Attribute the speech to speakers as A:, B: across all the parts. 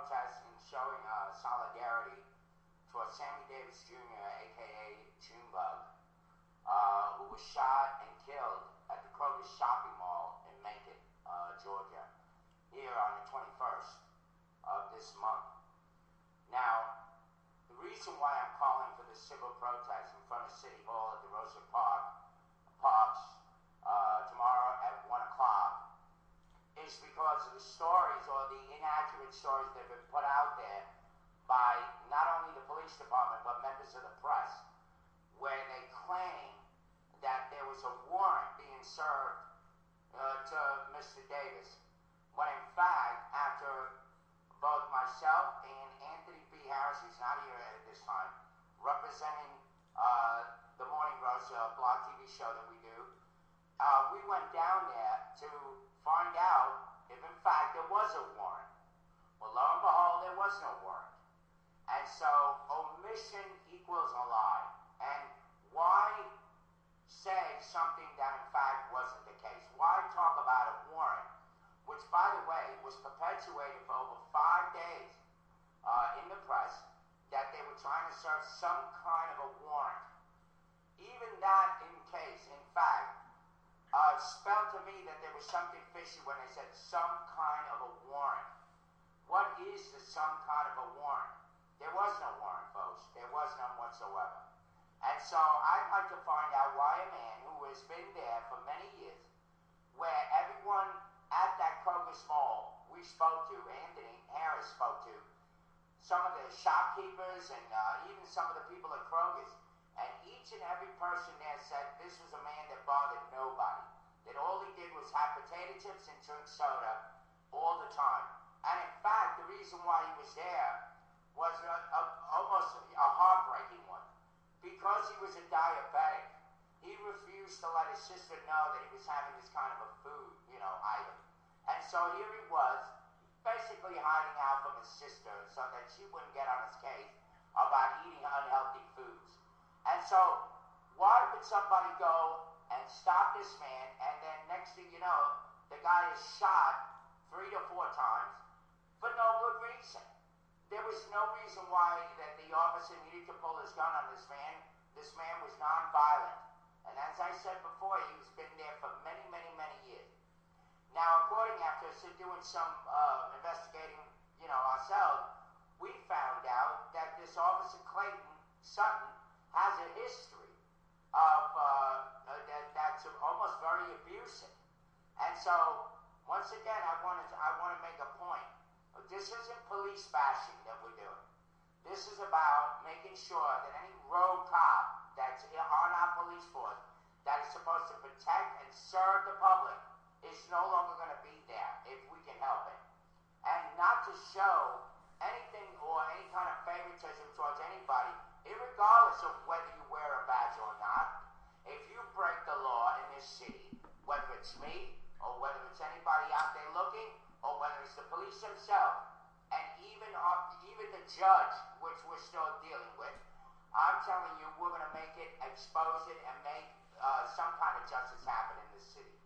A: protest and showing solidarity towards Sammie Davis Jr., aka JUNEBUG, who was shot and killed at the Kroger shopping mall in Macon, Georgia, here on the 21st of this month. Now, the reason why I'm calling for this civil protest in front of City Hall at the Rosa Parks tomorrow at 1 o'clock is because of the stories or the inaccurate stories that have been put out there by not only the police department but members of the press, where they claim that there was a warrant being served to Mr. Davis, when in fact, after both myself and Anthony B. Harris, who's not here at this time, representing the Morning Rosa blog TV show that we do, we went down there to find out if in fact there was a warrant. Well, lo and behold, there was no warrant. And so omission equals a lie. And why say something that in fact wasn't the case? Why talk about a warrant, which by the way was perpetuated for over 5 days in the press, that they were trying to serve some kind of a warrant. Even that in case, in fact, spelled to me that there was something fishy when they said some kind of a warrant. What is the some kind of a warrant? There was no warrant, folks. There was none whatsoever. And so I'd like to find out why a man who has been there for many years, where everyone at that Kroger's mall we spoke to, Anthony Harris spoke to, some of the shopkeepers and even some of the people at Kroger's, and each and every person there said this was a man that bothered nobody, that all he did was have potato chips and drink soda all the time. And in fact, the reason why he was there was almost a heartbreaking one. Because he was a diabetic, he refused to let his sister know that he was having this kind of a food, item. And so here he was, basically hiding out from his sister so that she wouldn't get on his case about eating unhealthy foods. And so, why would somebody go and stop this man, and then next thing you know, the guy is shot 3 to 4 times for no good reason? There was no reason why that the officer needed to pull his gun on this man. This man was non-violent. And as I said before, he's been there for many, many, many years. Now, according after doing some investigating, ourselves, we found out that this Officer Clayton Sutton has a history of that's almost very abusive. And so, once again, I want to make a point. This isn't police bashing that we're doing. This is about making sure that any rogue cop that's on our police force that is supposed to protect and serve the public is no longer going to be there if we can help it. And not to show anything or any kind of favoritism towards anybody, irregardless of whether you wear a badge or not. If you break the law in this city, whether it's me or whether it's anybody out there looking, or whether it's the police themselves, and even the judge, which we're still dealing with, I'm telling you, we're going to make it, expose it, and make some kind of justice happen in this city.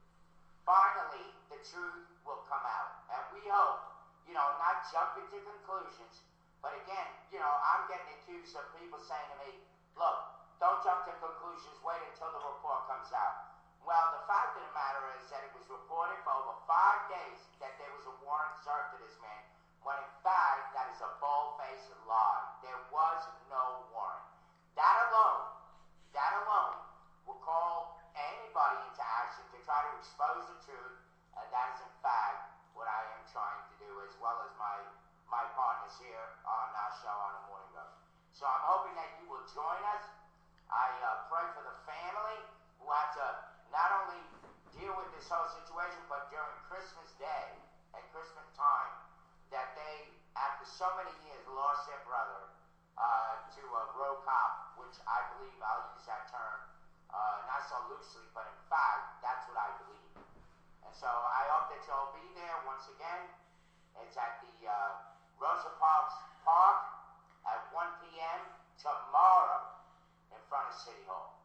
A: Finally, the truth will come out, and we hope, not jump into conclusions, but again, I'm getting accused of people saying to me, look, don't jump to conclusions, wait until the report comes out. Well, the fact of the matter is that it was reported for over 5 days that there was a warrant served to this man, when in fact, that is a bold-faced lie. There was no warrant. That alone will call anybody into action to try to expose the truth, and that is in fact what I am trying to do, as well as my partners here on our show on the Morning Roast. So I'm hoping that you will join us. I pray for the family who had to not only deal with this whole situation, but during Christmas Day and Christmas time, that they, after so many years, lost their brother to a rogue cop, which I believe, I'll use that term, not so loosely, but in fact, that's what I believe. And so I hope that you'll be there once again. It's at the Rosa Parks Park at 1 p.m. tomorrow in front of City Hall.